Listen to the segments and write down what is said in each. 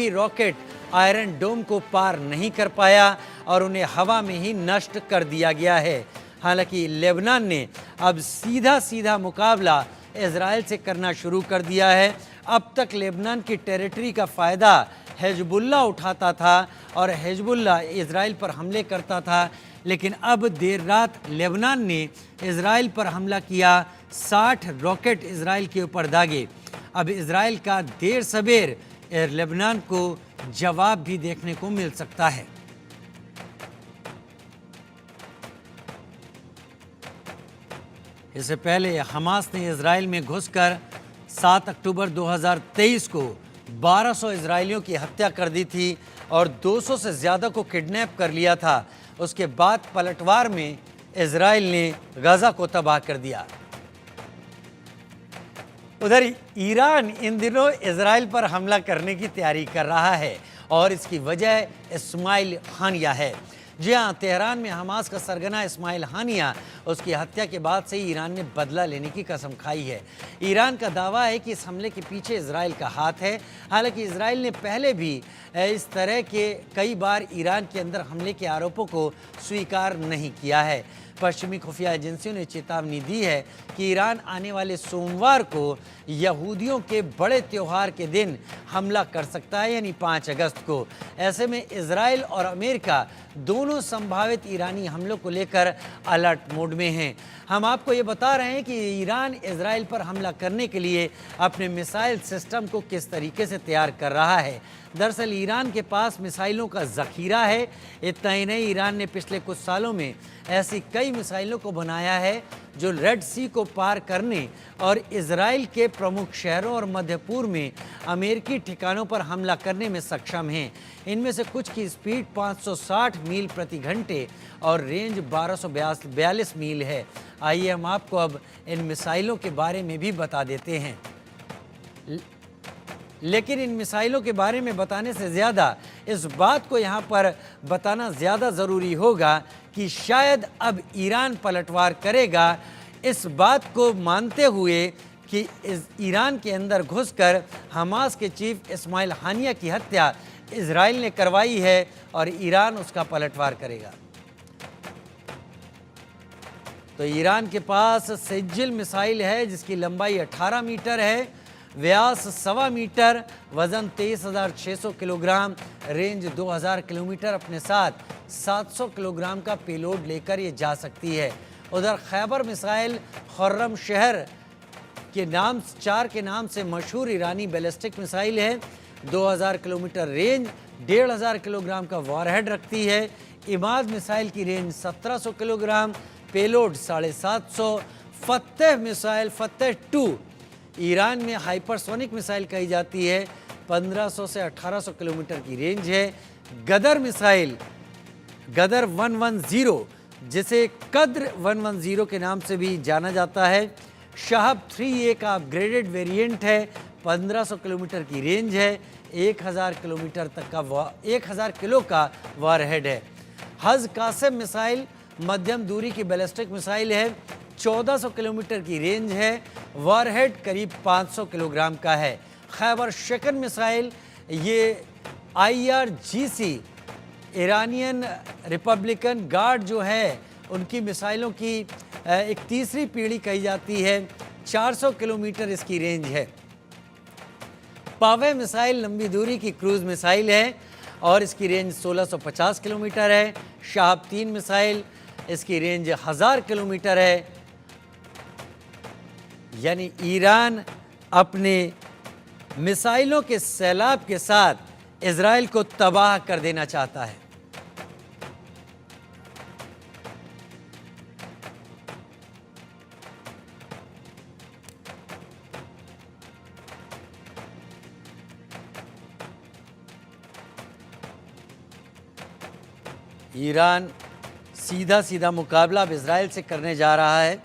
Rocket iron डोम को पार नहीं कर पाया और उन्हें हवा में ही नष्ट कर दिया गया है। हालांकि लेबनान ने अब सीधा मुकाबला इजराइल से करना शुरू कर दिया है। अब तक लेबनान की टेरिटरी का फ़ायदा हिजबुल्लाह उठाता था और हिजबुल्लाह इजराइल पर हमले करता था, लेकिन अब देर रात लेबनान ने इजराइल पर हमला किया। 60 रॉकेट इजराइल के ऊपर दागे। अब इजराइल का देर सबेर लेबनान को जवाब भी देखने को मिल सकता है। इससे पहले हमास ने इजराइल में घुसकर 7 अक्टूबर 2023 को 1200 इजरायलियों की हत्या कर दी थी और 200 से ज़्यादा को किडनैप कर लिया था। उसके बाद पलटवार में इजराइल ने गाज़ा को तबाह कर दिया। उधर ईरान इन दिनों इजराइल पर हमला करने की तैयारी कर रहा है और इसकी वजह इस्माइल हानिया है। जी हाँ, तेहरान में हमास का सरगना इस्माइल हानिया, उसकी हत्या के बाद से ईरान ने बदला लेने की कसम खाई है। ईरान का दावा है कि इस हमले के पीछे इजराइल का हाथ है। हालांकि इजराइल ने पहले भी इस तरह के कई बार ईरान के अंदर हमले के आरोपों को स्वीकार नहीं किया है। पश्चिमी खुफिया एजेंसियों ने चेतावनी दी है कि ईरान आने वाले सोमवार को यहूदियों के बड़े त्यौहार के दिन हमला कर सकता है, यानी 5 अगस्त को। ऐसे में इजराइल और अमेरिका दोनों संभावित ईरानी हमलों को लेकर अलर्ट मोड में हैं। हम आपको ये बता रहे हैं कि ईरान इजराइल पर हमला करने के लिए अपने मिसाइल सिस्टम को किस तरीके से तैयार कर रहा है। दरअसल ईरान के पास मिसाइलों का ज़ख़ीरा है। इतना ही नहीं, ईरान ने पिछले कुछ सालों में ऐसी कई मिसाइलों को बनाया है जो रेड सी को पार करने और इजराइल के प्रमुख शहरों और मध्य पूर्व में अमेरिकी ठिकानों पर हमला करने में सक्षम हैं। इनमें से कुछ की स्पीड 560 मील प्रति घंटे और रेंज 1242 मील है। आइए हम आपको अब इन मिसाइलों के बारे में भी बता देते हैं। लेकिन इन मिसाइलों के बारे में बताने से ज़्यादा इस बात को यहाँ पर बताना ज़्यादा ज़रूरी होगा कि शायद अब ईरान पलटवार करेगा। इस बात को मानते हुए कि इस ईरान के अंदर घुसकर हमास के चीफ इस्माइल हानिया की हत्या इजराइल ने करवाई है और ईरान उसका पलटवार करेगा। तो ईरान के पास सिज्जिल मिसाइल है जिसकी लंबाई 18 मीटर है, व्यास 1.25 मीटर, वज़न 23,600 किलोग्राम, रेंज 2000 किलोमीटर। अपने साथ 700 किलोग्राम का पेलोड लेकर ये जा सकती है। उधर खैबर मिसाइल खुर्रम शहर के नाम 4 के नाम से मशहूर ईरानी बैलिस्टिक मिसाइल है। 2000 किलोमीटर रेंज, 1500 किलोग्राम का वॉरहेड रखती है। इमाद मिसाइल की रेंज 1700 किलोग्राम, पेलोड 750। फतेह मिसाइल, फतेह 2 ईरान में हाइपरसोनिक मिसाइल कही जाती है। 1500 से 1800 किलोमीटर की रेंज है। गदर मिसाइल, गदर 110, जिसे कद्र 110 के नाम से भी जाना जाता है, शहब 3A का अपग्रेडेड वेरिएंट है। 1500 किलोमीटर की रेंज है। 1000 किलोमीटर तक का 1000 किलो का वॉरहेड है। हज कासिम मिसाइल मध्यम दूरी की बैलिस्टिक मिसाइल है। 1400 किलोमीटर की रेंज है। वॉरहेड करीब 500 किलोग्राम का है। खैबर शिकन मिसाइल, ये IRGC ईरानियन रिपब्लिकन गार्ड जो है उनकी मिसाइलों की एक तीसरी पीढ़ी कही जाती है। 400 किलोमीटर इसकी रेंज है। पावे मिसाइल लंबी दूरी की क्रूज मिसाइल है और इसकी रेंज 1650 किलोमीटर है। शाहब 3 मिसाइल, इसकी रेंज 1000 किलोमीटर है। यानी ईरान अपने मिसाइलों के सैलाब के साथ इजराइल को तबाह कर देना चाहता है। ईरान सीधा मुकाबला अब इजराइल से करने जा रहा है,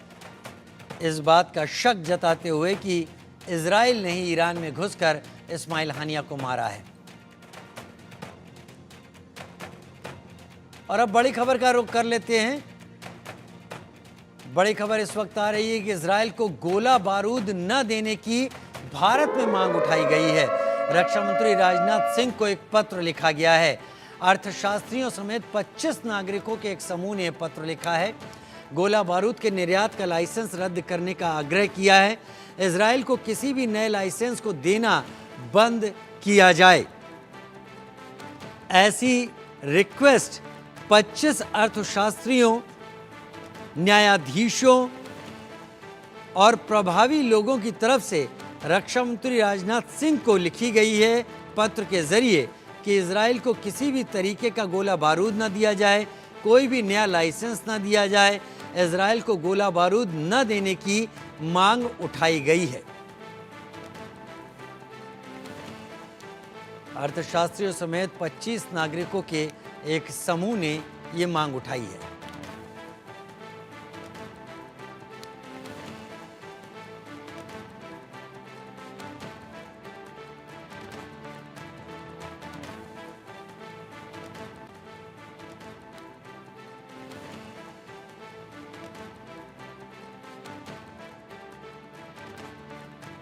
इस बात का शक जताते हुए कि इजराइल ने ही ईरान में घुसकर इस्माइल हानिया को मारा है। और अब बड़ी खबर का रुख कर लेते हैं। बड़ी खबर इस वक्त आ रही है कि इजराइल को गोला बारूद न देने की भारत में मांग उठाई गई है। रक्षा मंत्री राजनाथ सिंह को एक पत्र लिखा गया है। अर्थशास्त्रियों समेत 25 नागरिकों के एक समूह ने पत्र लिखा है। गोला बारूद के निर्यात का लाइसेंस रद्द करने का आग्रह किया है। इजराइल को किसी भी नए लाइसेंस को देना बंद किया जाए। ऐसी रिक्वेस्ट 25 अर्थशास्त्रियों, न्यायाधीशों और प्रभावी लोगों की तरफ से रक्षा मंत्री राजनाथ सिंह को लिखी गई है पत्र के जरिए कि इजराइल को किसी भी तरीके का गोला बारूद न दिया जाए, कोई भी नया लाइसेंस न दिया जाए, इजराइल को गोला बारूद न देने की मांग उठाई गई है। अर्थशास्त्रियों समेत 25 नागरिकों के एक समूह ने ये मांग उठाई है।